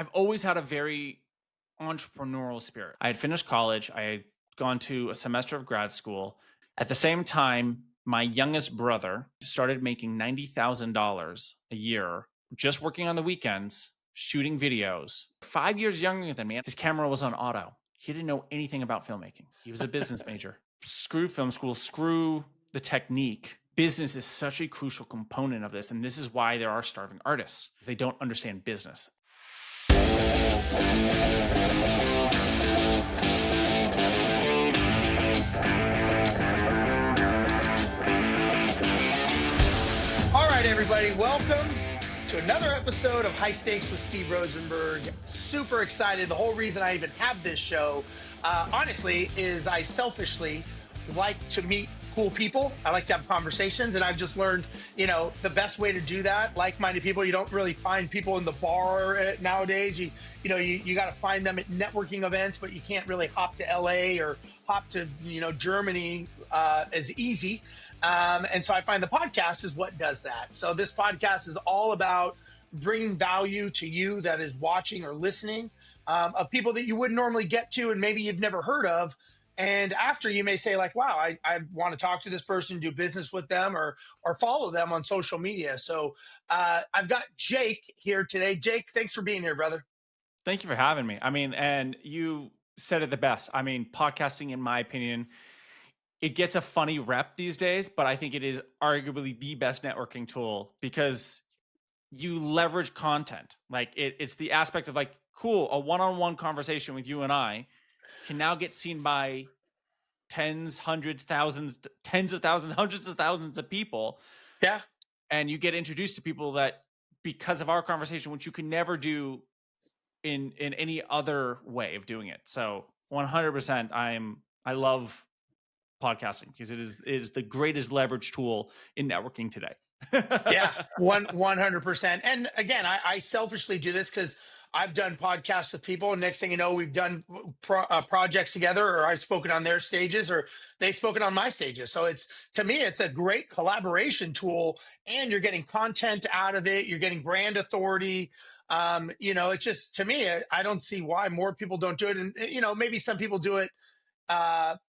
I've always had a very entrepreneurial spirit. I had finished college. I had gone to a semester of grad school. At the same time, my youngest brother started making $90,000 a year just working on the weekends, shooting videos. 5 years younger than me. His camera was on auto. He didn't know anything about filmmaking. He was a business major. Screw film school, screw the technique. Business is such a crucial component of this. And this is why there are starving artists. They don't understand business. All right, everybody, welcome to another episode of High Stakes with Steve Rozenberg. Super excited. The whole reason I even have this show, honestly, is I selfishly like to meet cool people. I like to have conversations, and I've just learned, the best way to do that, like-minded people. You don't really find people in the bar nowadays. You got to find them at networking events, but you can't really hop to LA or hop to, Germany as easy. And so I find the podcast is what does that. So this podcast is all about bringing value to you that is watching or listening, of people that you wouldn't normally get to and maybe you've never heard of. And after, you may say like, wow, I want to talk to this person, do business with them, or follow them on social media. So I've got Jake here today. Jake, thanks for being here, brother. Thank you for having me. And you said it the best. Podcasting, in my opinion, it gets a funny rep these days, but I think it is arguably the best networking tool because you leverage content. Like it's the aspect of like, cool, a one-on-one conversation with you and I can now get seen by tens, hundreds, thousands, tens of thousands, hundreds of thousands of people. Yeah. And you get introduced to people that because of our conversation, which you can never do in any other way of doing it. So 100%, I love podcasting because it is the greatest leverage tool in networking today. Yeah, 100%. And again, I selfishly do this because I've done podcasts with people, and next thing you know, we've done projects together, or I've spoken on their stages, or they've spoken on my stages. So to me, it's a great collaboration tool, and you're getting content out of it. You're getting brand authority. It's just, to me, I don't see why more people don't do it. And, maybe some people do it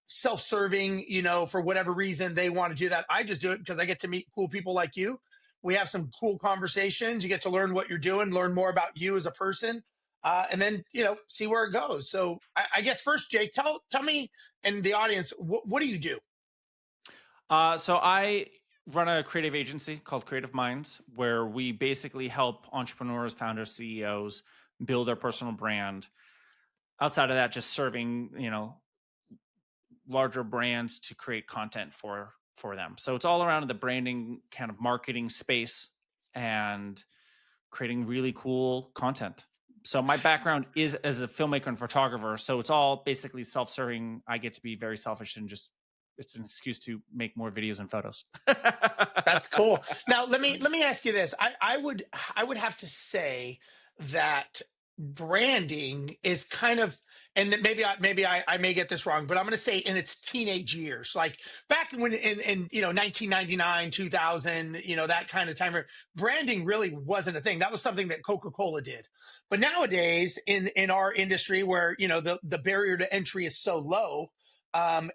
self-serving, for whatever reason they want to do that. I just do it because I get to meet cool people like you. We have some cool conversations. You get to learn what you're doing, learn more about you as a person, and then, see where it goes. So I guess first, Jake, tell me and the audience, what do you do? So I run a creative agency called Creative Minds, where we basically help entrepreneurs, founders, CEOs build their personal brand. Outside of that, just serving, larger brands to create content for them. So it's all around the branding kind of marketing space and creating really cool content. So my background is as a filmmaker and photographer. So it's all basically self-serving. I get to be very selfish and just, it's an excuse to make more videos and photos. That's cool. Now, let me ask you this. I would have to say that branding is kind of, and maybe I may get this wrong, but I'm going to say in its teenage years, like back when in 1999, 2000, that kind of time, branding really wasn't a thing. That was something that Coca-Cola did. But nowadays in our industry where, the barrier to entry is so low,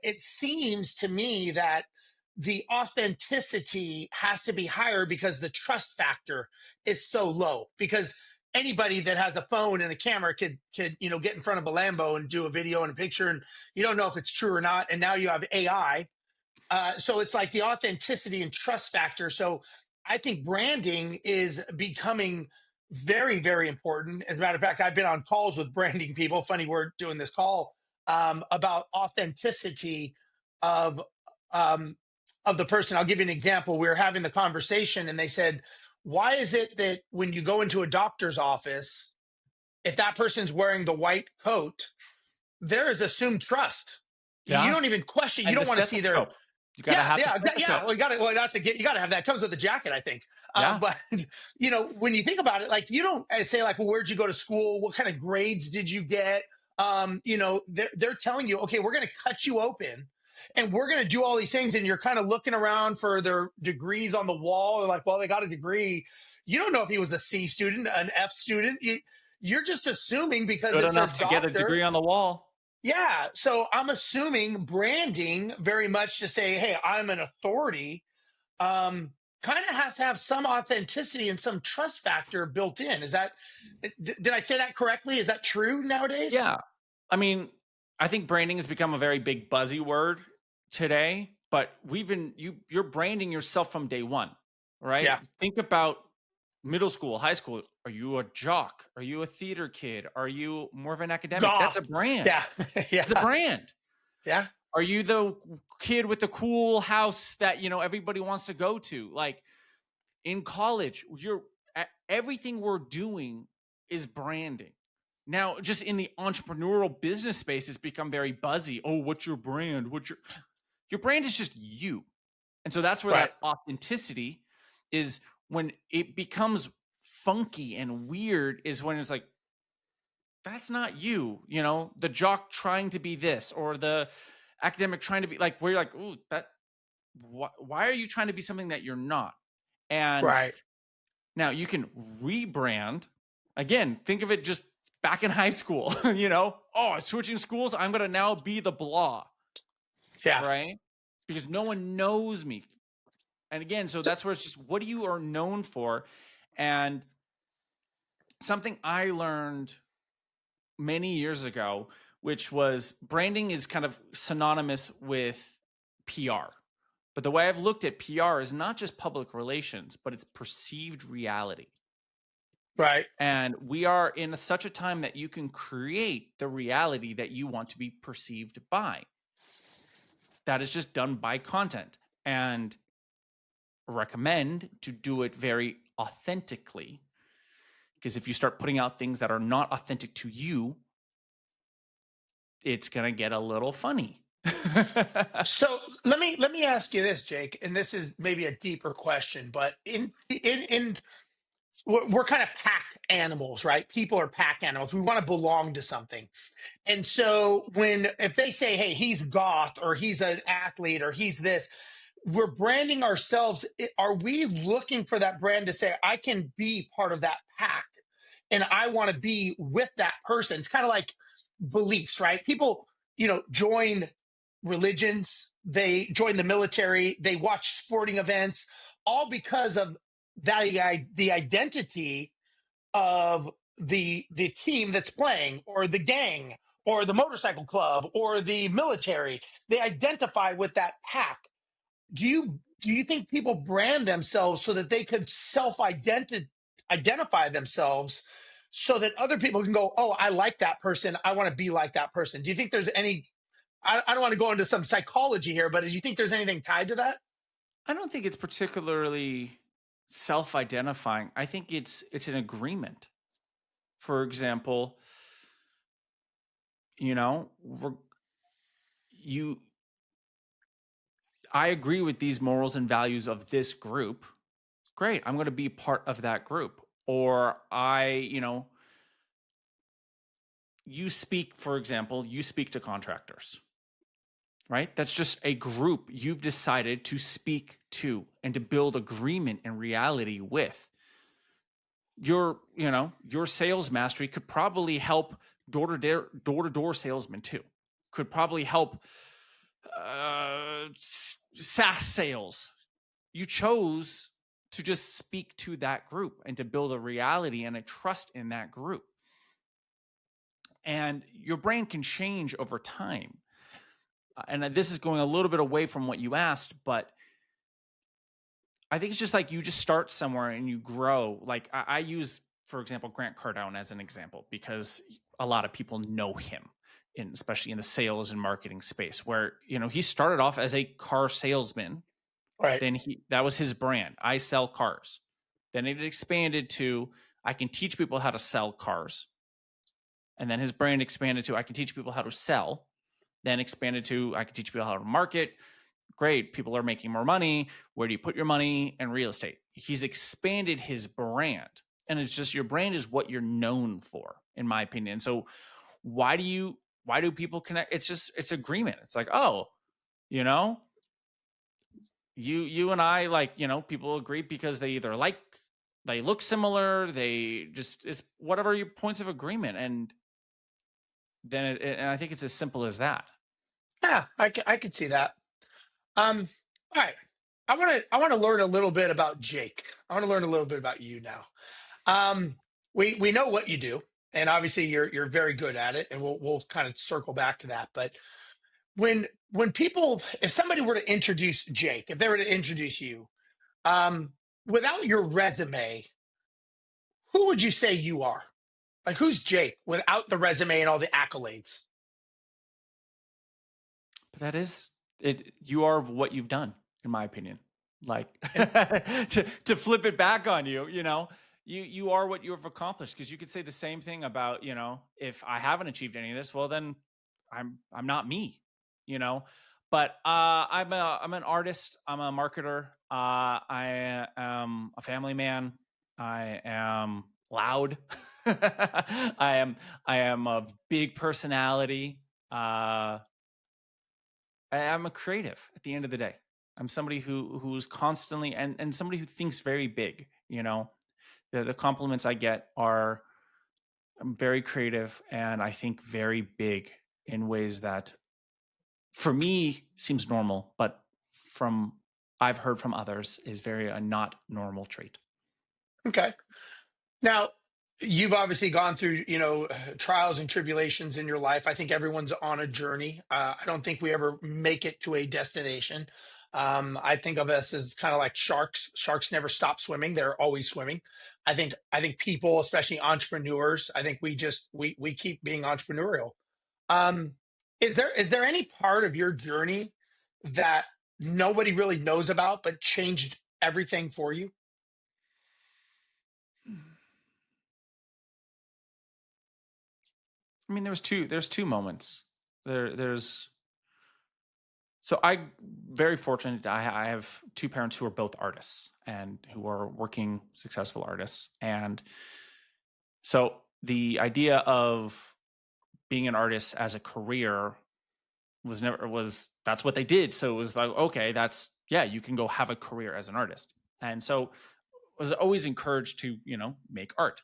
it seems to me that the authenticity has to be higher because the trust factor is so low, because anybody that has a phone and a camera could get in front of a Lambo and do a video and a picture, and you don't know if it's true or not. And now you have AI. So it's like the authenticity and trust factor. So I think branding is becoming very, very important. As a matter of fact, I've been on calls with branding people, funny we're doing this call, about authenticity of the person. I'll give you an example. We were having the conversation and they said, why is it that when you go into a doctor's office, if that person's wearing the white coat, there is assumed trust? Yeah. You don't even question. You don't want to see their. You gotta have. Yeah. Well, you got to. Well, that's you got to have that. It comes with a jacket, I think. Yeah. But when you think about it, like you don't say like, well, where'd you go to school? What kind of grades did you get? They're telling you, okay, we're going to cut you open. And we're going to do all these things. And you're kind of looking around for their degrees on the wall. They're like, well, they got a degree. You don't know if he was a C student, an F student. you're just assuming because Good it says enough to get a doctor. degree on the wall. Yeah. So I'm assuming branding very much to say, hey, I'm an authority, um, kind of has to have some authenticity and some trust factor built in. Is that, did I say that correctly? Is that true nowadays? Yeah. I mean, I think branding has become a very big buzzy word today, but you're branding yourself from day one, right? Yeah. Think about middle school, high school. Are you a jock? Are you a theater kid? Are you more of an academic? That's a Goth. brand. Yeah. It's a Yeah. brand. Yeah. Are you the kid with the cool house that, everybody wants to go to? Like in college, everything we're doing is branding. Now, just in the entrepreneurial business space, it's become very buzzy. Oh, what's your brand? Your brand is just you. And so that's where Right. that authenticity is. When it becomes funky and weird is when it's like, that's not you, the jock trying to be this, or the academic trying to be like, where you're like, ooh, why are you trying to be something that you're not? And Right. now you can rebrand. Again, think of it just back in high school, oh, switching schools, I'm going to now be the blah, Yeah. right? Because no one knows me. And again, so So, that's where it's just, what you are known for. And something I learned many years ago, which was branding is kind of synonymous with PR. But the way I've looked at PR is not just public relations, but it's perceived reality. right. And we are in such a time that you can create the reality that you want to be perceived by. That is just done by content, and recommend to do it very authentically. Because if you start putting out things that are not authentic to you, it's going to get a little funny. So let me ask you this, Jake, and this is maybe a deeper question, but in we're kind of pack animals, right? People are pack animals. We want to belong to something. And so if they say, hey, he's goth or he's an athlete or he's this, we're branding ourselves. Are we looking for that brand to say, I can be part of that pack and I want to be with that person? It's kind of like beliefs, right? People, join religions, they join the military, they watch sporting events, all because of the identity of the team that's playing, or the gang, or the motorcycle club, or the military. They identify with that pack. Do you think people brand themselves so that they could identify themselves, so that other people can go, oh, I like that person, I want to be like that person? Do you think there's any, I don't want to go into some psychology here, but do you think there's anything tied to that? I don't think it's particularly self-identifying. I think it's an agreement. For example, you know, you I agree with these morals and values of this group. Great, I'm going to be part of that group. Or for example, you speak to contractors, right? That's just a group you've decided to speak to and to build agreement and reality with. Your sales mastery could probably help door-to-door salesmen too. Could probably help SaaS sales. You chose to just speak to that group and to build a reality and a trust in that group. And your brain can change over time. And this is going a little bit away from what you asked, but I think it's just like you just start somewhere and you grow. Like I use, for example, Grant Cardone as an example, because a lot of people know him, especially in the sales and marketing space, where he started off as a car salesman. Right. Then that was his brand. I sell cars. Then it expanded to, I can teach people how to sell cars. And then his brand expanded to, I can teach people how to sell. Then expanded to, I can teach people how to market. Great, people are making more money. Where do you put your money? And real estate. He's expanded his brand. And it's just, your brand is what you're known for, in my opinion. So why do people connect? It's agreement. It's like, oh, you and I, like, people agree because they either like they look similar. It's whatever your points of agreement. And then and I think it's as simple as that. Yeah, I could see that. All right. I want to learn a little bit about Jake. I want to learn a little bit about you now. Um, we know what you do, and obviously you're very good at it, and we'll kind of circle back to that. But when people, if somebody were to introduce Jake, if they were to introduce you, um, without your resume, who would you say you are? Like, who's Jake without the resume and all the accolades? But that is it. You are what you've done, in my opinion. Like And to flip it back on you, you are what you have accomplished. Because you could say the same thing about, if I haven't achieved any of this, well then I'm not me, you know. But I'm an artist. I'm a marketer. I am a family man. I am loud. I am a big personality. I'm a creative at the end of the day. I'm somebody who's constantly and somebody who thinks very big, The compliments I get are I'm very creative and I think very big in ways that for me seems normal, but from I've heard from others is very a not normal trait. okay. Now, you've obviously gone through, trials and tribulations in your life. I think everyone's on a journey. I don't think we ever make it to a destination. I think of us as kind of like sharks. Sharks never stop swimming; they're always swimming. I think people, especially entrepreneurs, I think we keep being entrepreneurial. Um, is there any part of your journey that nobody really knows about, but changed everything for you? I mean, there's two moments. There's So I very fortunate. I have two parents who are both artists and who are working successful artists. And so the idea of being an artist as a career was that's what they did. So it was like, okay, that's yeah, you can go have a career as an artist. And so I was always encouraged to, make art.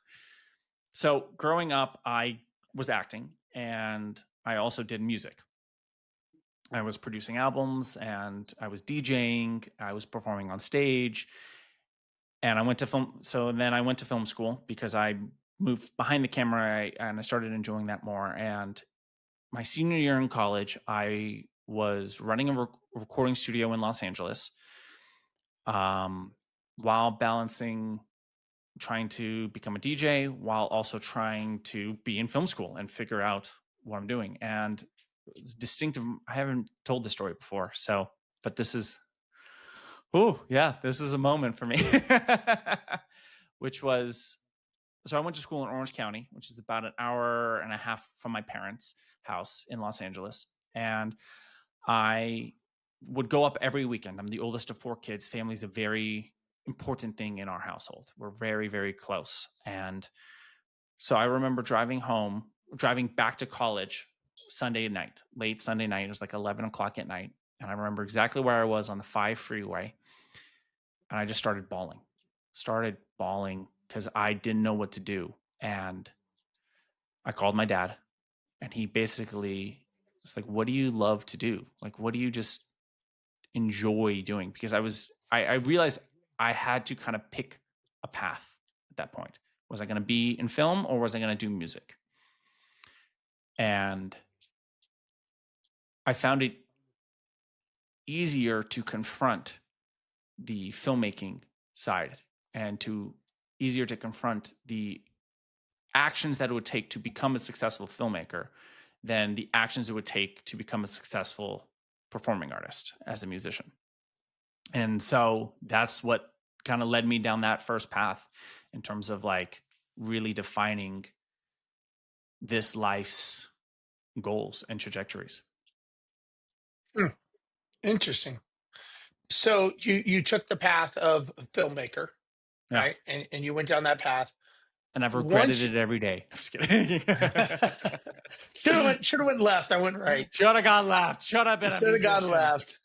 So growing up, I was acting and I also did music. I was producing albums and I was DJing, I was performing on stage, and I went to film. So then I went to film school because I moved behind the camera and I started enjoying that more. And my senior year in college, I was running a recording studio in Los Angeles um, while balancing trying to become a DJ while also trying to be in film school and figure out what I'm doing. And it's distinctive. I haven't told the story before. So, but this is, oh, yeah, this is a moment for me, which was, so I went to school in Orange County, which is about an hour and a half from my parents' house in Los Angeles. And I would go up every weekend. I'm the oldest of four kids. Family's a very important thing in our household. We're very, very close. And so I remember driving back to college Sunday night, late Sunday night. It was like 11 o'clock at night. And I remember exactly where I was on the 5 freeway. And I just started bawling because I didn't know what to do. And I called my dad and he basically was like, what do you love to do? Like, what do you just enjoy doing? Because I realized I had to kind of pick a path at that point. Was I going to be in film or was I going to do music? And I found it easier to confront the filmmaking side and easier to confront the actions that it would take to become a successful filmmaker than the actions it would take to become a successful performing artist as a musician. And so that's what kind of led me down that first path in terms of like really defining this life's goals and trajectories. Hmm, interesting. So you took the path of filmmaker, Yeah. right? And you went down that path. And I've regretted Once it every day. I'm just kidding. should have went left. I went right. Should have gone left. Should have been a Should have gone musician. left.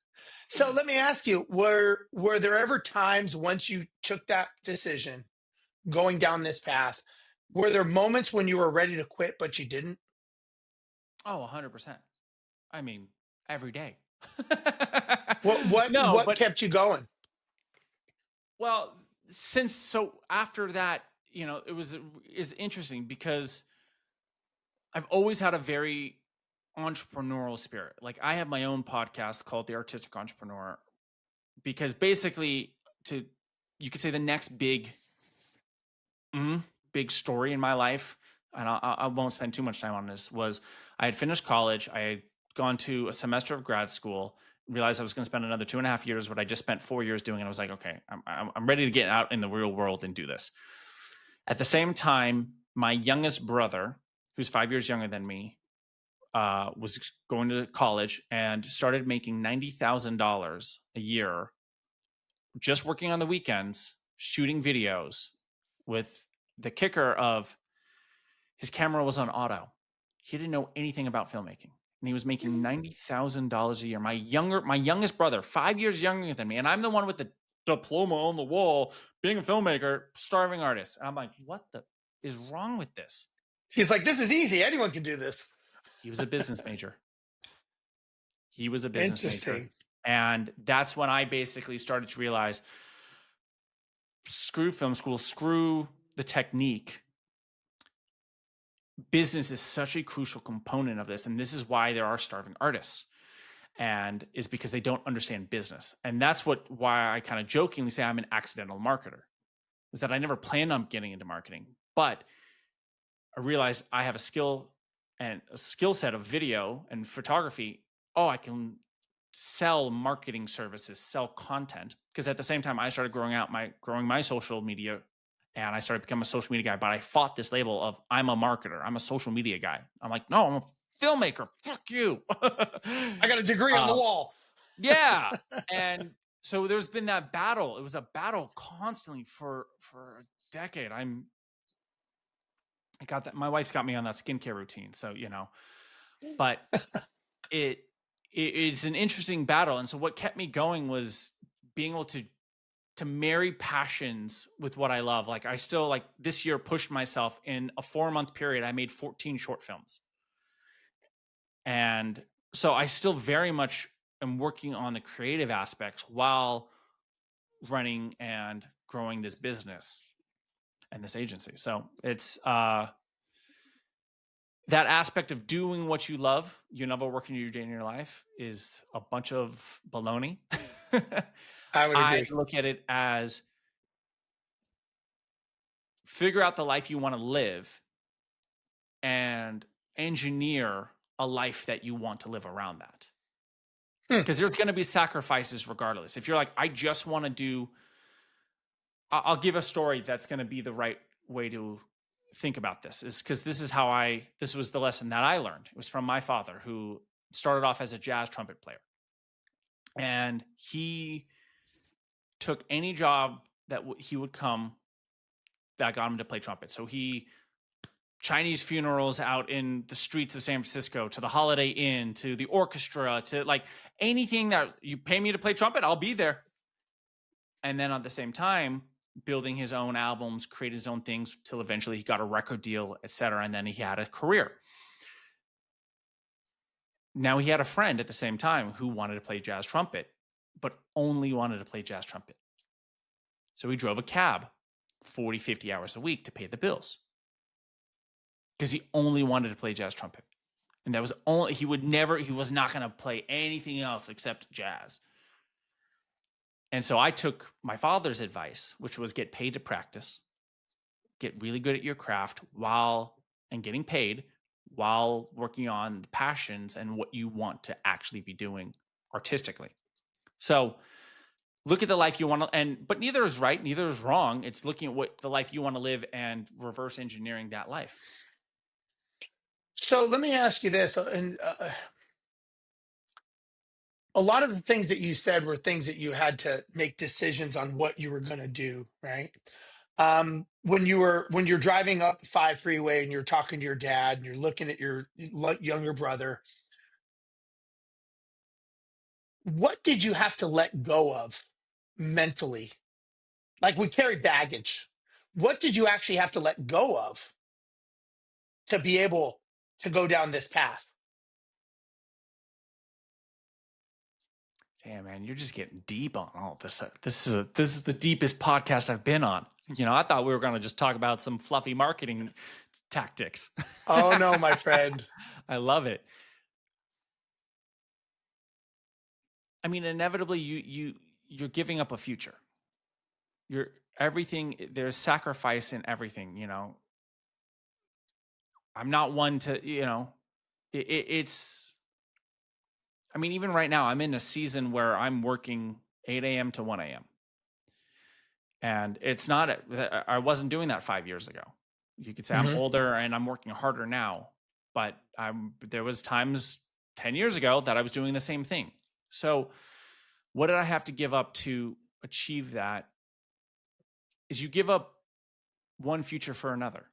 So let me ask you: were there ever times once you took that decision going down this path, were there moments when you were ready to quit, but you didn't? Oh, 100%. I mean, every day. What what No, what but kept you going? well, so after that, it was is interesting because I've always had a very entrepreneurial spirit. Like I have my own podcast called The Artistic Entrepreneur because basically to you could say the next mhm, big story in my life, and I won't spend too much time on this, was I had finished college. I had gone to a semester of grad school, realized I was going to spend another 2.5 years, what I just spent 4 years doing. And I was like, okay, I'm ready to get out in the real world and do this. At the same time, my youngest brother, who's 5 years younger than me, was going to college and started making $90,000 a year just working on the weekends, shooting videos with the kicker of his camera was on auto. He didn't know anything about filmmaking. And he was making $90,000 a year. My youngest brother, 5 years younger than me, and I'm the one with the diploma on the wall, being a filmmaker, starving artist. And I'm like, what the is wrong with this? He's like, this is easy. Anyone can do this. He was a business major. He was a business major. Interesting. And that's when I basically started to realize, screw film school, screw the technique. Business is such a crucial component of this. And this is why there are starving artists, and is because they don't understand business. And that's why I kind of jokingly say I'm an accidental marketer, is that I never planned on getting into marketing, but I realized I have a skill set of video and photography. Oh, I can sell marketing services, sell content. Because at the same time, I started growing my social media, and I started becoming a social media guy. But I fought this label of I'm a marketer, I'm a social media guy. I'm like, no, I'm a filmmaker. Fuck you. I got a degree on the wall. Yeah, and so there's been that battle. It was a battle constantly for a decade. I got that. My wife's got me on that skincare routine, so but it's an interesting battle. And so what kept me going was being able to marry passions with what I love. Like I still, like, this year pushed myself. In a 4-month period, I made 14 short films. And so I still very much am working on the creative aspects while running and growing this business and this agency. So it's that aspect of doing what you love, you never working your day in your life, is a bunch of baloney. I would I agree. look at it as figure out the life you want to live and engineer a life that you want to live around that. Because there's going to be sacrifices regardless. If you're like, I just want to do, I'll give a story that's going to be the right way to think about this, is because this was the lesson that I learned. It was from my father, who started off as a jazz trumpet player. And he took any job that he would come that got him to play trumpet. So Chinese funerals out in the streets of San Francisco, to the Holiday Inn, to the orchestra, to like anything that you pay me to play trumpet, I'll be there. And then at the same time, building his own albums, create his own things, till eventually he got a record deal, etc. And then he had a career. Now he had a friend at the same time who wanted to play jazz trumpet, but only wanted to play jazz trumpet. So he drove a cab 40, 50 hours a week to pay the bills, because he only wanted to play jazz trumpet. And that was he was not going to play anything else except jazz. And so I took my father's advice, which was get paid to practice, get really good at your craft and getting paid while working on the passions and what you want to actually be doing artistically. So look at the life you want to, but neither is right, neither is wrong. It's looking at what the life you want to live and reverse engineering that life. So let me ask you this, and a lot of the things that you said were things that you had to make decisions on what you were going to do, right? When you're driving up the 5 freeway and you're talking to your dad and you're looking at your younger brother, what did you have to let go of mentally? Like, we carry baggage. what did you actually have to let go of to be able to go down this path? Damn, man, you're just getting deep on all this. This is the deepest podcast I've been on. I thought we were going to just talk about some fluffy marketing tactics. Oh no, my friend. I love it. I mean, inevitably, you're giving up a future. You're everything. There's sacrifice in everything. I'm not one to. It's. I mean, even right now, I'm in a season where I'm working 8 a.m. to 1 a.m. And it's not, I wasn't doing that 5 years ago. You could say I'm Mhm. older and I'm working harder now, but there was times 10 years ago that I was doing the same thing. So what did I have to give up to achieve that? Is you give up one future for another,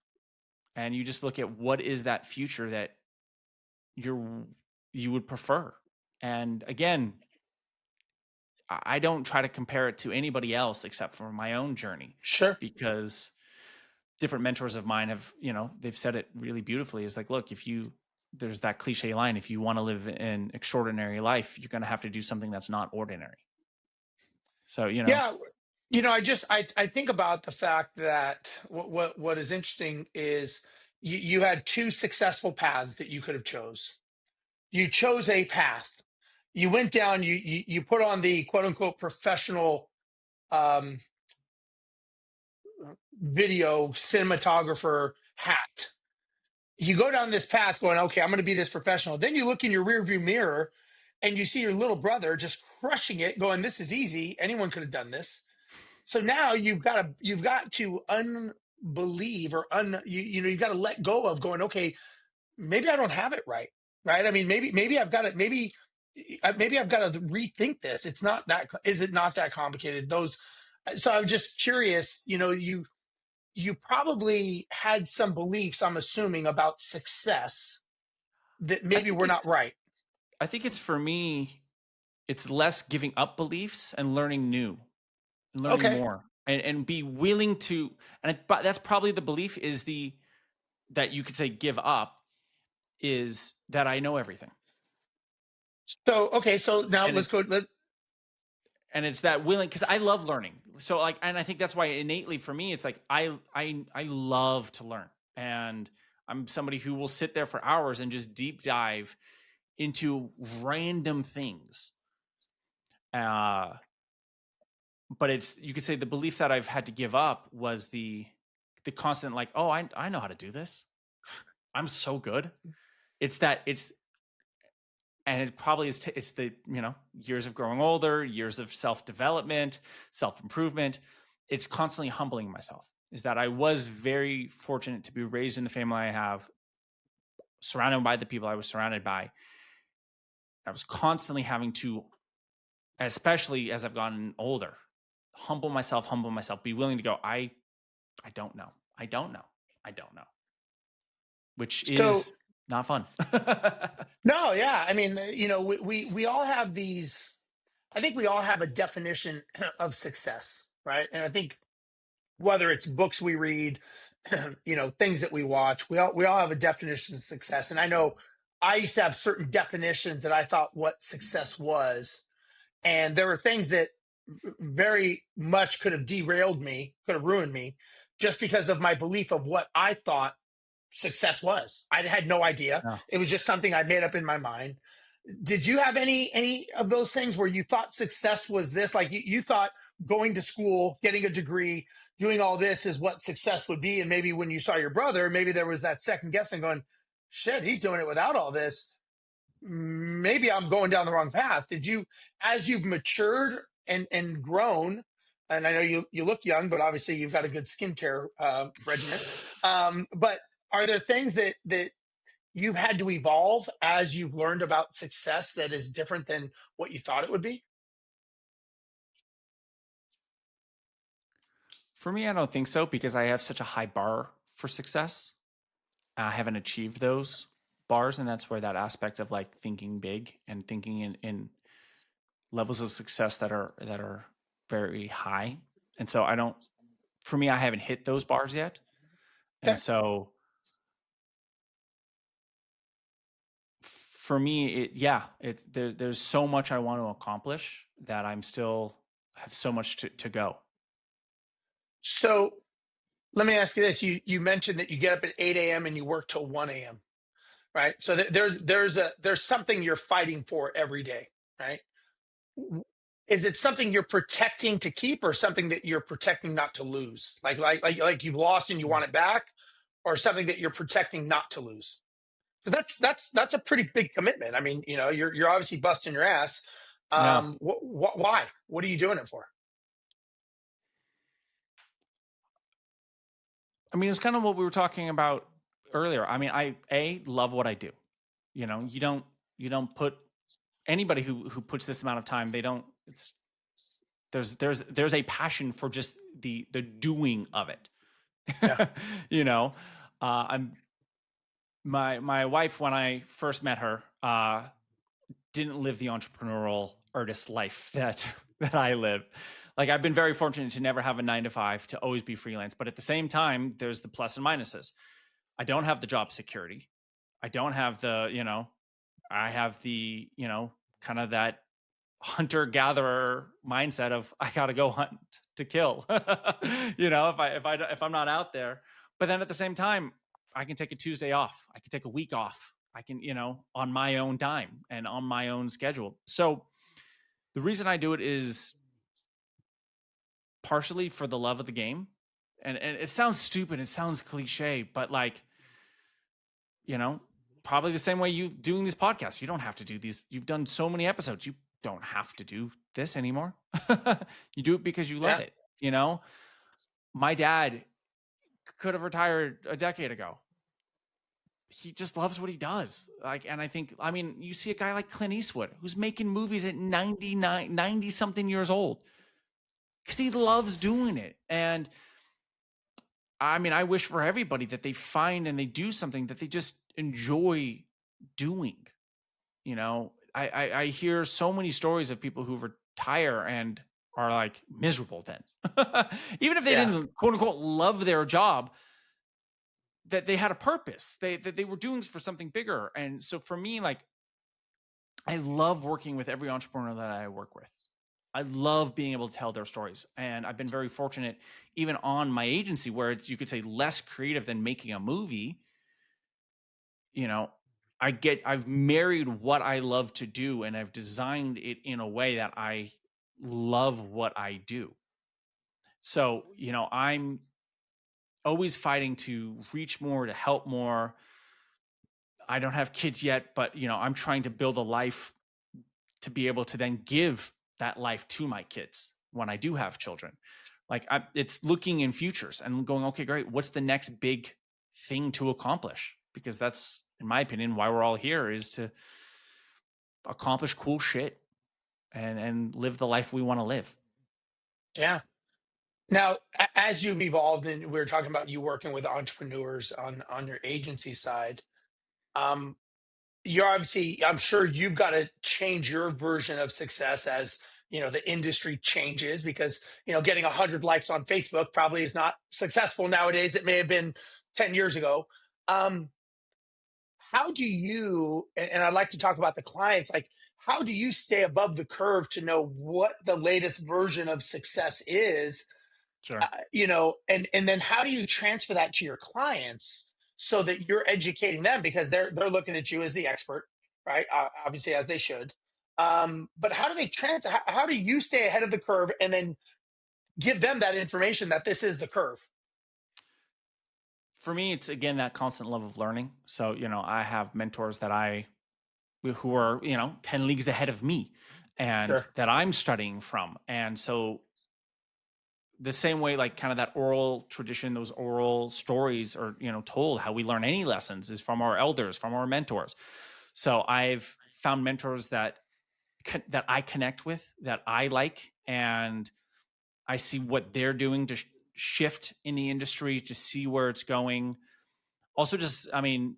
and you just look at what is that future that you would prefer. And again, I don't try to compare it to anybody else except for my own journey, Sure. because different mentors of mine have, they've said it really beautifully. Is like, look, there's that cliche line, if you want to live an extraordinary life, you're going to have to do something that's not ordinary. So, Yeah. I think about the fact that what is interesting is you had two successful paths that you could have chose. You chose a path. You went down. You put on the quote unquote professional um, video cinematographer hat. You go down this path going, okay, I'm going to be this professional. Then you look in your rearview mirror and you see your little brother just crushing it, going, this is easy. Anyone could have done this. So now you've got to unbelieve or you've got to let go of going, okay, maybe I don't have it right. Right. I mean, maybe I've got to, maybe I've got to rethink this. Is it not that complicated? So I'm just curious, you probably had some beliefs, I'm assuming, about success that I maybe think were not it's, right. I think it's for me, it's less giving up beliefs and learning new and learning Okay. more, and be willing to, but that's probably the belief that you could say give up, is that I know everything. So now And let's go. it's that willing, because I love learning. So like, and I think that's why innately for me, it's like I love to learn, and I'm somebody who will sit there for hours and just deep dive into random things. uh but you could say the belief that I've had to give up was the constant, like, oh, I know how to do this, I'm so good. It's and it probably is it's the years of growing older, years of self-development, self-improvement. It's constantly humbling myself, is that I was very fortunate to be raised in the family I have, surrounded by the people I was surrounded by. I was constantly having to, especially as I've gotten older, humble myself, be willing to go, I don't know, I don't know, which So is not fun. no, yeah, I mean, we all have these. I think we all have a definition of success, right? And I think whether it's books we read, things that we watch, we all have a definition of success. And I know I used to have certain definitions that I thought what success was, and there were things that very much could have derailed me, could have ruined me, just because of my belief of what I thought success was. I had no idea. No. It was just something I made up in my mind. Did you have any of those things where you thought success was this? Like you thought going to school, getting a degree, doing all this is what success would be. And maybe when you saw your brother, maybe there was that second guessing going, shit, he's doing it without all this. Maybe I'm going down the wrong path. Did you, as you've matured and grown, and I know you look young, but obviously you've got a good skincare regimen. But are there things that you've had to evolve as you've learned about success that is different than what you thought it would be? For me, I don't think so, because I have such a high bar for success. I haven't achieved those bars, and that's where that aspect of like thinking big and thinking in levels of success that are very high. And so I don't for me, I haven't hit those bars yet. And Okay. so for me, there's so much I want to accomplish that I'm still have so much to go. So let me ask you this. You mentioned that you get up at 8 a.m. and you work till 1 a.m., right? So there's something you're fighting for every day, right? Is it something you're protecting to keep, or something that you're protecting not to lose? Like you've lost and you want it back, or something that you're protecting not to lose? Because that's a pretty big commitment. I mean, you're obviously busting your ass. Yeah. Why? What are you doing it for? I mean, it's kind of what we were talking about earlier. I mean, I love what I do. You don't put anybody who puts this amount of time, they don't, it's there's a passion for just the doing of it. Yeah, you know, I'm my wife, when I first met her, didn't live the entrepreneurial artist life that I live. Like, I've been very fortunate to never have a 9 to 5, to always be freelance. But at the same time, there's the plus and minuses. I don't have the job security. I don't have I have the, kind of that hunter gatherer mindset of, I got to go hunt to kill, if I'm not out there. But then at the same time, I can take a Tuesday off. I can take a week off. I can, on my own dime and on my own schedule. So the reason I do it is partially for the love of the game. And it sounds stupid. It sounds cliche, but like, probably the same way you doing these podcasts. You don't have to do these. You've done so many episodes. You don't have to do this anymore. You do it because you love yeah, it. My dad could have retired a decade ago. He just loves what he does. And I mean, you see a guy like Clint Eastwood who's making movies at 90 something years old because he loves doing it. And I mean, I wish for everybody that they find and they do something that they just enjoy doing. I hear so many stories of people who retire and are like miserable then. Even if they yeah, didn't, quote unquote, love their job, that they had a purpose. That they were doing for something bigger. And so for me, like, I love working with every entrepreneur that I work with. I love being able to tell their stories. And I've been very fortunate, even on my agency, where it's, you could say, less creative than making a movie. I've married what I love to do, and I've designed it in a way that I love what I do. So, I'm always fighting to reach more, to help more. I don't have kids yet, but I'm trying to build a life to be able to then give that life to my kids when I do have children. Like, it's looking in futures and going, okay, great. What's the next big thing to accomplish? Because that's, in my opinion, why we're all here, is to accomplish cool shit and live the life we want to live. yeah. Now, as you've evolved, and we were talking about you working with entrepreneurs on your agency side, um, you're obviously, I'm sure you've got to change your version of success as the industry changes, because getting 100 likes on Facebook probably is not successful nowadays. It may have been 10 years ago. Um, how do you, and I'd like to talk about the clients, like, how do you stay above the curve to know what the latest version of success is? Sure. And then how do you transfer that to your clients so that you're educating them, because they're looking at you as the expert, right? Obviously, as they should. But how do they transfer? How do you stay ahead of the curve and then give them that information that this is the curve? For me, it's, again, that constant love of learning. So, I have mentors who are, 10 leagues ahead of me, and Sure. that I'm studying from. And so, the same way, like, kind of that oral tradition, those oral stories are, told, how we learn any lessons is from our elders, from our mentors. So I've found mentors that I connect with, that I like, and I see what they're doing to shift in the industry, to see where it's going. Also, just, I mean,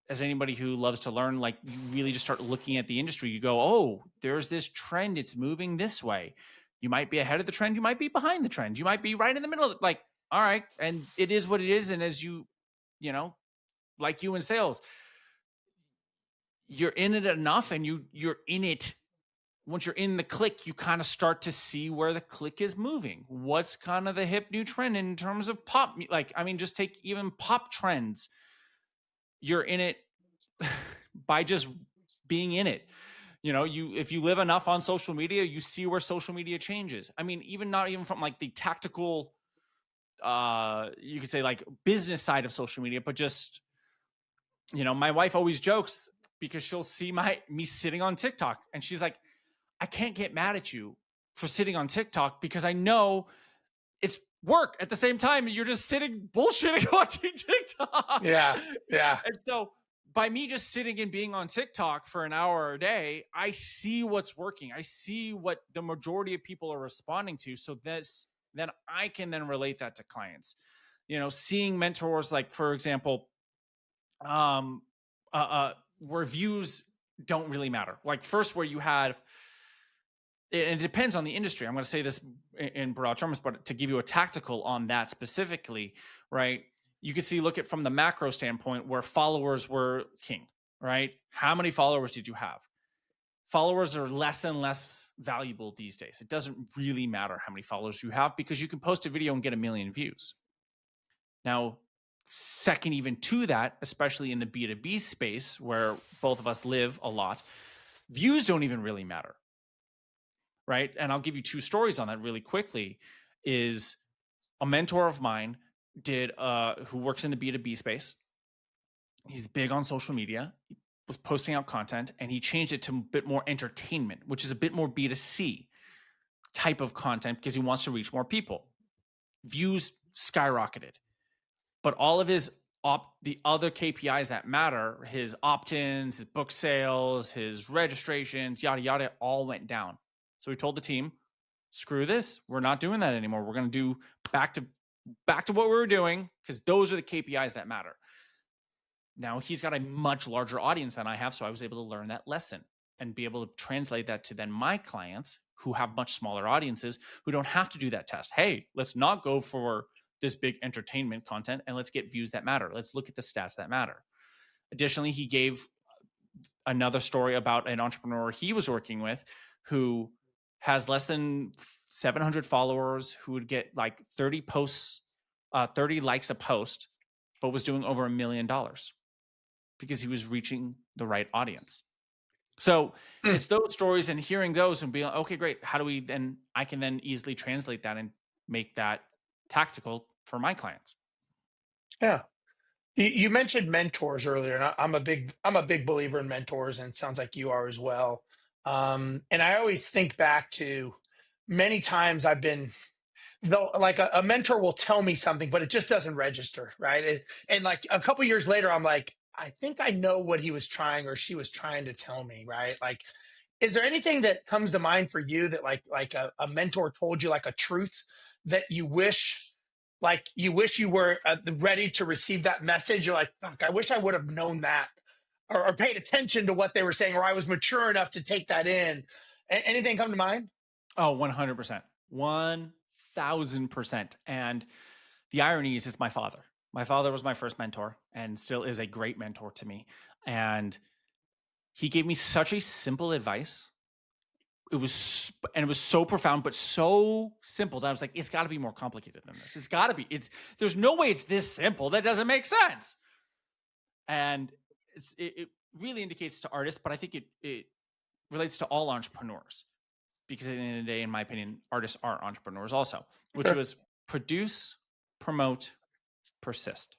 as anybody who loves to learn, like, you really just start looking at the industry. You go, oh, there's this trend. It's moving this way. You might be ahead of the trend. You might be behind the trend. You might be right in the middle. Like, all right. And it is what it is. And as like you in sales, you're in it enough and you're in it. Once you're in the click, you kind of start to see where the click is moving. What's kind of the hip new trend in terms of pop? Just take even pop trends. You're in it by just being in it. If you live enough on social media, you see where social media changes. I mean, not even from like the tactical, you could say like business side of social media, but just, my wife always jokes because she'll see me sitting on TikTok and she's like, I can't get mad at you for sitting on TikTok because I know it's work at the same time. You're just sitting bullshitting watching TikTok. Yeah. And so by me just sitting and being on TikTok for an hour a day, I see what's working. I see what the majority of people are responding to. So then I can then relate that to clients. Seeing mentors, like for example, where views don't really matter. Like first where you have, and it depends on the industry. I'm going to say this in broad terms, but to give you a tactical on that specifically, right? You could look at from the macro standpoint where followers were king, right? How many followers did you have? Followers are less and less valuable these days. It doesn't really matter how many followers you have because you can post a video and get 1 million views. Now, second even to that, especially in the B2B space where both of us live a lot, views don't even really matter. Right. And I'll give you 2 stories on that really quickly. Is a mentor of mine who works in the B2B space. He's big on social media, he was posting out content, and he changed it to a bit more entertainment, which is a bit more B2C type of content because he wants to reach more people. Views skyrocketed, but all of the other KPIs that matter, his opt-ins, his book sales, his registrations, yada, yada, all went down. So we told the team, screw this. We're not doing that anymore. We're going to do back to what we were doing because those are the KPIs that matter. Now he's got a much larger audience than I have. So I was able to learn that lesson and be able to translate that to then my clients who have much smaller audiences who don't have to do that test. Hey, let's not go for this big entertainment content and let's get views that matter. Let's look at the stats that matter. Additionally, he gave another story about an entrepreneur he was working with who has less than 700 followers, who would get like 30 posts, 30 likes a post, but was doing over $1 million because he was reaching the right audience. So it's those stories and hearing those and being like, okay, great. How do we then, I can then easily translate that and make that tactical for my clients. Yeah. You mentioned mentors earlier, and I'm a big believer in mentors, and it sounds like you are as well. And I always think back to many times I've been, though, like a mentor will tell me something, but it just doesn't register, right? And like a couple years later, I'm like, I think I know what he was trying or she was trying to tell me, right? Like, is there anything that comes to mind for you that like a mentor told you, like a truth that you wish, like you wish you were ready to receive that message? You're like, fuck, I wish I would have known that, or paid attention to what they were saying, or I was mature enough to take that in. Anything come to mind? Oh, 100%. 1000%. And the irony is it's my father. My father was my first mentor and still is a great mentor to me. And he gave me such a simple advice. It was so profound, but so simple that I was like, it's got to be more complicated than this. It's got to be. There's no way it's this simple. That doesn't make sense. And it really indicates to artists, but I think it relates to all entrepreneurs, because at the end of the day, in my opinion, artists are entrepreneurs also, which Sure. was produce, promote, persist.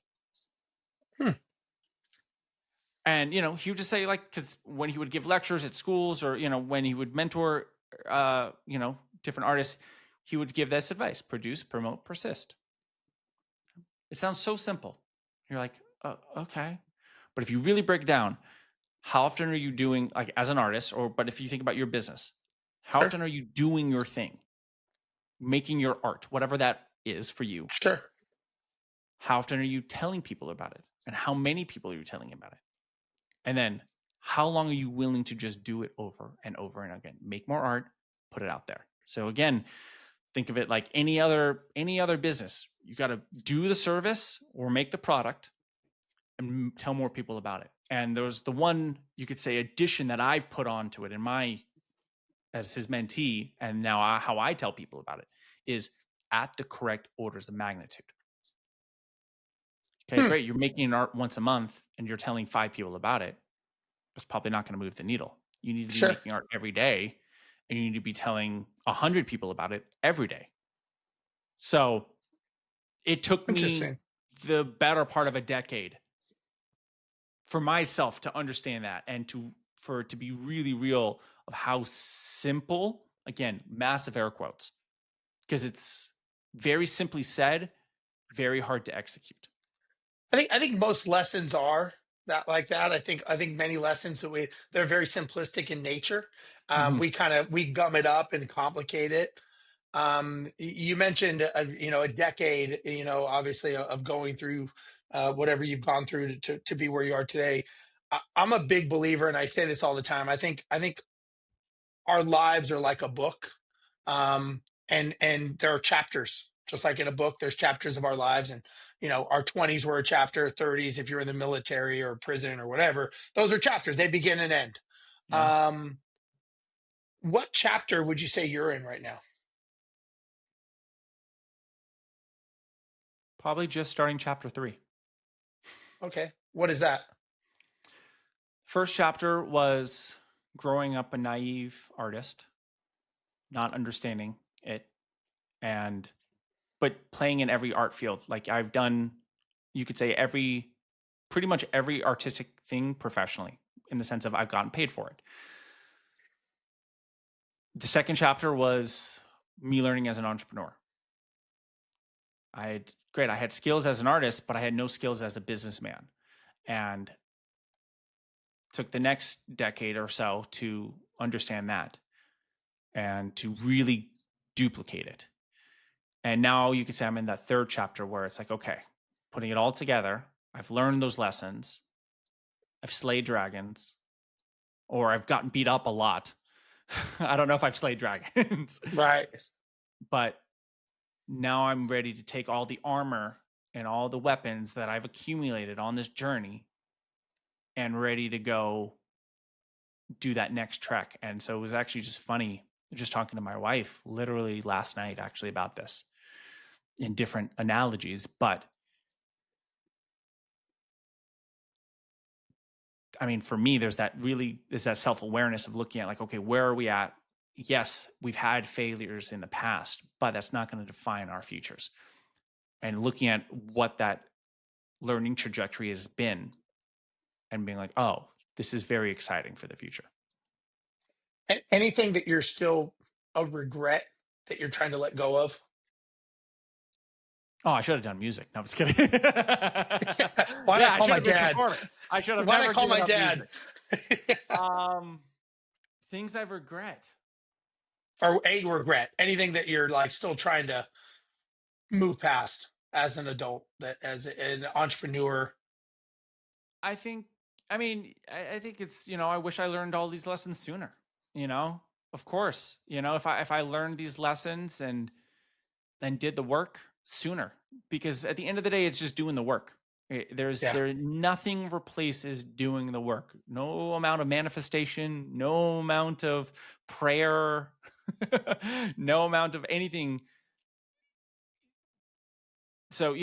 And, he would just say, like, because when he would give lectures at schools or, when he would mentor, different artists, he would give this advice: produce, promote, persist. It sounds so simple. You're like, oh, okay. But if you really break down, how often are you doing, like, as an artist, but if you think about your business, how often are you doing your thing, making your art, whatever that is for you? Sure. How often are you telling people about it? And how many people are you telling about it? And then how long are you willing to just do it over and over and again? Make more art, put it out there. So again, Think of it like any other business. You got to do the service or make the product and tell more people about it. And there's the one, you could say, addition that I've put onto it as his mentee, and now how I tell people about it is at the correct orders of magnitude. Okay, great. You're making an art once a month and you're telling 5 people about it. That's probably not going to move the needle. You need to be making art every day, and you need to be telling 100 people about it every day. So it took me the better part of a decade for myself to understand that, and for it to be really real of how simple, again, massive air quotes, because it's very simply said, very hard to execute. I think most lessons are that like that. I think many lessons they're very simplistic in nature. We gum it up and complicate it. You mentioned a decade, obviously of going through whatever you've gone through to be where you are today. I'm a big believer, and I say this all the time. I think our lives are like a book, and there are chapters. Just like in a book, there's chapters of our lives, and our 20s were a chapter, 30s if you're in the military or prison or whatever. Those are chapters; they begin and end. Yeah. What chapter would you say you're in right now? Probably just starting chapter 3. Okay, what is that? First chapter was growing up a naive artist, not understanding it, but playing in every art field. Like I've done, you could say pretty much every artistic thing professionally, in the sense of I've gotten paid for it. The second chapter was me learning as an entrepreneur. I had skills as an artist, but I had no skills as a businessman, and took the next decade or so to understand that and to really duplicate it. And now you could say I'm in that third chapter where it's like, okay, putting it all together. I've learned those lessons. I've slayed dragons, or I've gotten beat up a lot. I don't know if I've slayed dragons. Right. But now I'm ready to take all the armor and all the weapons that I've accumulated on this journey and ready to go do that next trek. And so it was actually just funny, just talking to my wife literally last night actually about this in different analogies. But I mean, for me, there's that self-awareness of looking at like, okay, where are we at? Yes, we've had failures in the past, but that's not going to define our futures. And looking at what that learning trajectory has been and being like, oh, this is very exciting for the future. Anything that you're still a regret that you're trying to let go of? Oh, I should have done music. No, I'm just kidding. Why not call my dad? I should have Why never not call my given up dad? music. Things I regret. Or a regret. Anything that you're like still trying to move past as an adult, that as an entrepreneur. I think it's, I wish I learned all these lessons sooner, of course, if I learned these lessons and did the work sooner, because at the end of the day, it's just doing the work. Nothing replaces doing the work. No amount of manifestation, no amount of prayer, no amount of anything. So,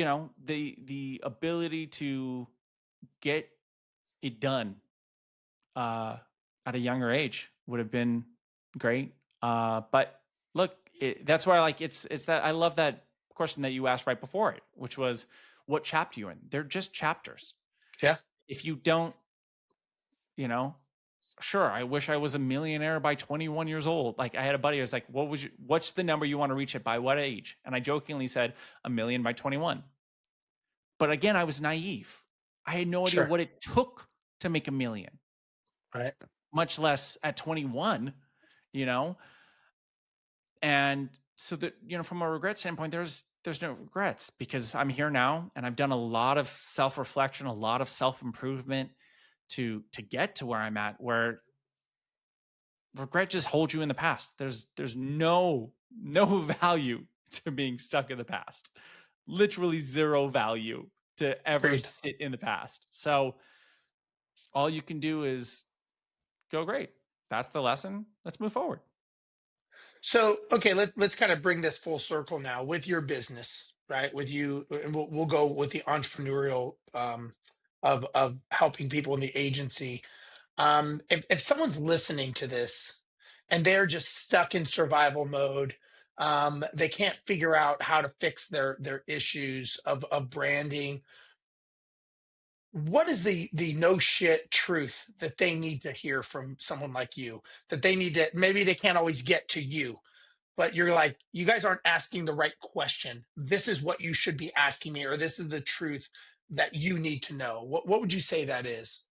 the ability to get it done at a younger age would have been great. But look, that's why it's that I love that question that you asked right before it, which was what chapter you're in. They're just chapters. Yeah. If you don't, sure, I wish I was a millionaire by 21 years old. Like I had a buddy who was like, what's the number you want to reach it by what age? And I jokingly said 1 million by 21. But again, I was naive. I had no idea what it took to make 1 million. Right. Much less at 21, And so that, from a regret standpoint, there's no regrets, because I'm here now and I've done a lot of self-reflection, a lot of self-improvement to get to where I'm at, where regret just holds you in the past. There's no no value to being stuck in the past. Literally zero value to ever Agreed. sit in the past. So all you can do is go, great. That's the lesson. Let's move forward. So, okay, let's kind of bring this full circle now with your business, right? With you, and we'll go with the entrepreneurial of helping people in the agency. If someone's listening to this and they're just stuck in survival mode, they can't figure out how to fix their issues of branding. What is the no shit truth that they need to hear from someone like you? That they need to, maybe they can't always get to you, but you're like, you guys aren't asking the right question. This is what you should be asking me, or this is the truth that you need to know. What would you say that is?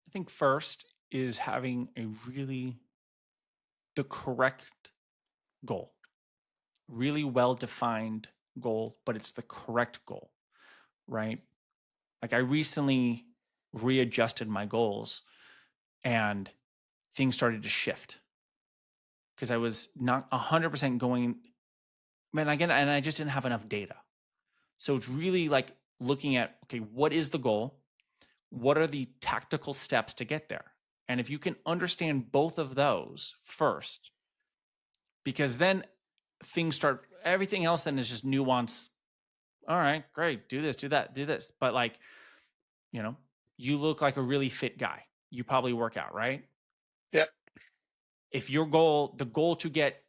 I think first is having the correct goal, really well defined goal, but it's the correct goal, right? Like I recently readjusted my goals and things started to shift because I was not 100% going, man, again, and I just didn't have enough data. So it's really like looking at, okay, what is the goal? What are the tactical steps to get there? And if you can understand both of those first, because then everything else then is just nuance. All right, great. Do this, do that, do this. But like, you look like a really fit guy. You probably work out, right? Yep. If the goal to get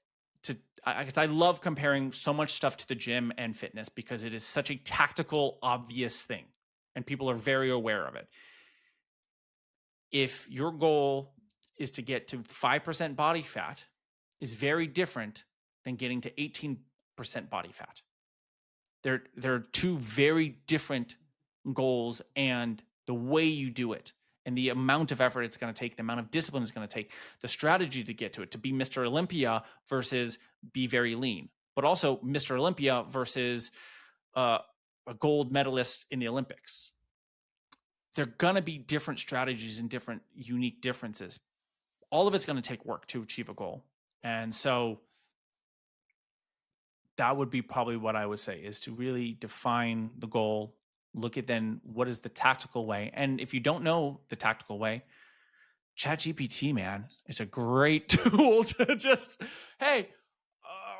to, I love comparing so much stuff to the gym and fitness because it is such a tactical, obvious thing, and people are very aware of it. If your goal is to get to 5% body fat, is very different than getting to 18% body fat. They're two very different goals, and the way you do it and the amount of effort it's going to take, the amount of discipline it's going to take, the strategy to get to it, to be Mr. Olympia versus be very lean, but also Mr. Olympia versus a gold medalist in the Olympics. They're going to be different strategies and different unique differences. All of it's going to take work to achieve a goal. And so that would be probably what I would say, is to really define the goal, look at then what is the tactical way. And if you don't know the tactical way, ChatGPT, man, it's a great tool to just, hey,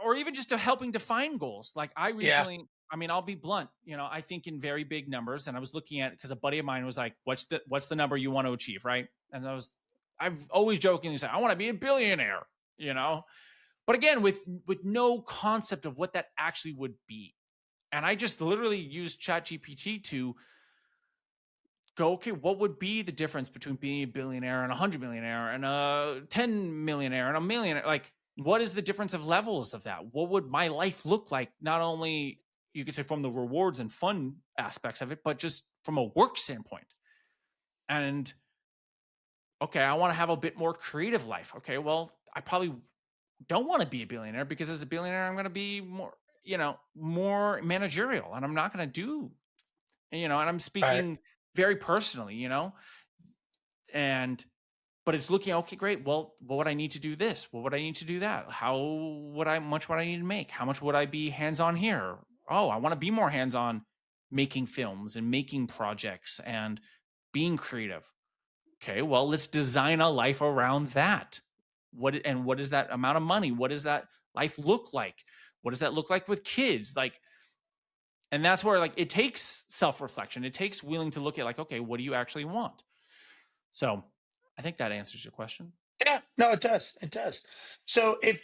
or even just to helping define goals. Like I Yeah. recently, I mean, I'll be blunt, I think in very big numbers, and I was looking at, because a buddy of mine was like, what's the number you want to achieve? Right. And I've always jokingly said, I want to be a billionaire, but again, with no concept of what that actually would be. And I just literally used ChatGPT to go, okay, what would be the difference between being a billionaire and 100 millionaire and a 10 millionaire and a millionaire? Like, what is the difference of levels of that? What would my life look like? Not only, you could say, from the rewards and fun aspects of it, but just from a work standpoint. And okay, I want to have a bit more creative life. Okay, well, I probably don't want to be a billionaire, because as a billionaire, I'm going to be more managerial, and I'm not going to do, and I'm Right. speaking very personally, but it's looking, okay, great. Well, what would I need to do this? What would I need to do that? Much would I need to make? How much would I be hands-on here? Oh, I want to be more hands-on making films and making projects and being creative. Okay, well, let's design a life around that. What is that amount of money? What does that life look like? What does that look like with kids? Like, and that's where, like, it takes self-reflection. It takes willing to look at, like, okay, what do you actually want? So I think that answers your question. Yeah. No, it does. It does. So if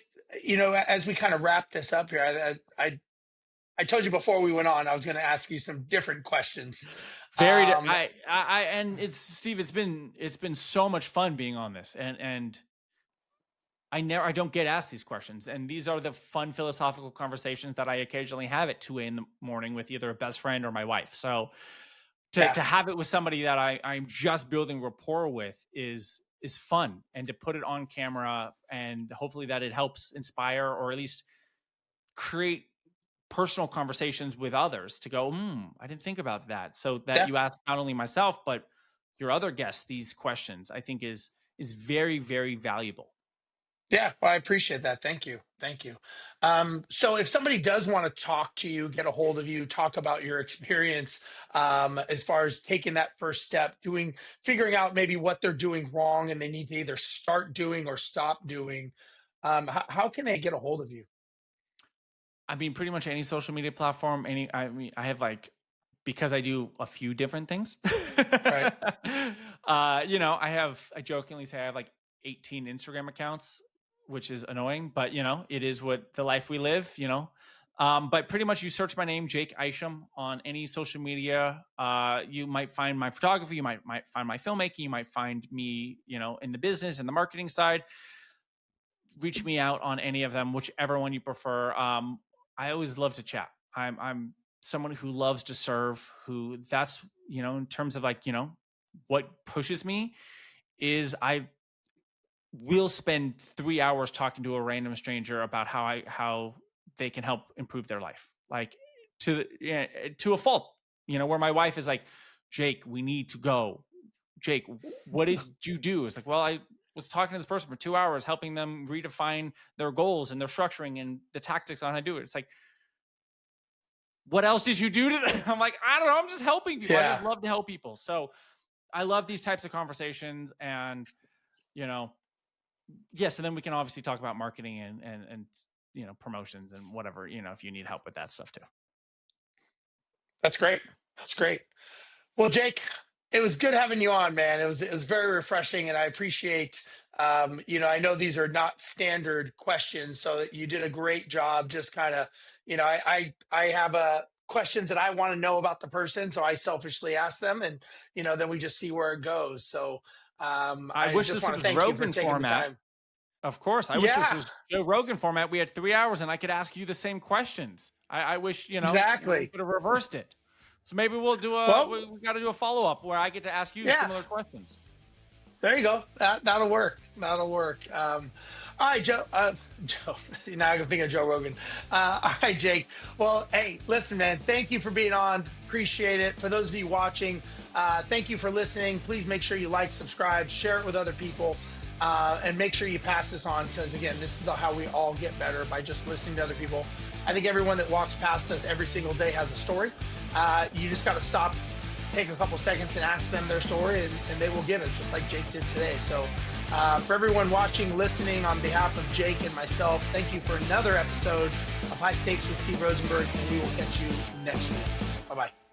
as we kind of wrap this up here, I told you before we went on, I was going to ask you some different questions. Very, Um, and it's, Steve, it's been so much fun being on this, and I don't get asked these questions, and these are the fun philosophical conversations that I occasionally have at 2 a.m. in the morning with either a best friend or my wife. So yeah. to have it with somebody that I'm just building rapport with is fun, and to put it on camera, and hopefully that it helps inspire, or at least create personal conversations with others to go, I didn't think about that. So that Yeah. you ask not only myself, but your other guests these questions, I think is is very, very valuable. Yeah, well, I appreciate that. Thank you. Thank you. So if somebody does want to talk to you, get a hold of you, talk about your experience as far as taking that first step, figuring out maybe what they're doing wrong and they need to either start doing or stop doing, how can they get a hold of you? I mean, pretty much any social media platform. I mean, I have like, because I do a few different things. Right. I jokingly say I have like 18 Instagram accounts, which is annoying, but it is what the life we live. But pretty much, you search my name, Jake Isham, on any social media. You might find my photography. You might find my filmmaking. You might find me, in the business and the marketing side. Reach me out on any of them, whichever one you prefer. I always love to chat. I'm someone who loves to serve, that's, in terms of like, what pushes me is I will spend 3 hours talking to a random stranger about how they can help improve their life. Like to a fault, where my wife is like, Jake, we need to go. Jake, what did you do? It's like, well, I was talking to this person for 2 hours, helping them redefine their goals and their structuring and the tactics on how to do it. It's like, what else did you do today? I'm like, I don't know. I'm just helping people. I Yeah, just love to help people. So I love these types of conversations, and, yes. And then we can obviously talk about marketing and promotions and whatever, if you need help with that stuff too. that's great. That's great. Well, Jake, it was good having you on, man. It was very refreshing, and I appreciate. I know these are not standard questions, so you did a great job. Just kind of, I have questions that I want to know about the person, so I selfishly ask them, and then we just see where it goes. So I I wish just this want to was thank you for Rogan taking the format. time. Of course. I wish this Yeah, was Joe Rogan format. We had 3 hours and I could ask you the same questions. I wish, we exactly. could have reversed it. So maybe we'll Well, we got to do a follow-up where I get to ask you yeah. similar questions. There you go. That'll work. That'll work. All right, Joe. Joe. Now I'm thinking of Joe Rogan. All right, Jake. Well, hey, listen, man. Thank you for being on. Appreciate it. For those of you watching, thank you for listening. Please make sure you like, subscribe, share it with other people, and make sure you pass this on, because again, this is how we all get better, by just listening to other people. I think everyone that walks past us every single day has a story. You just got to stop, take a couple seconds and ask them their story, and they will give it, just like Jake did today. So for everyone watching, listening, on behalf of Jake and myself, thank you for another episode of High Stakes with Steve Rozenberg, and we will catch you next week. Bye-bye.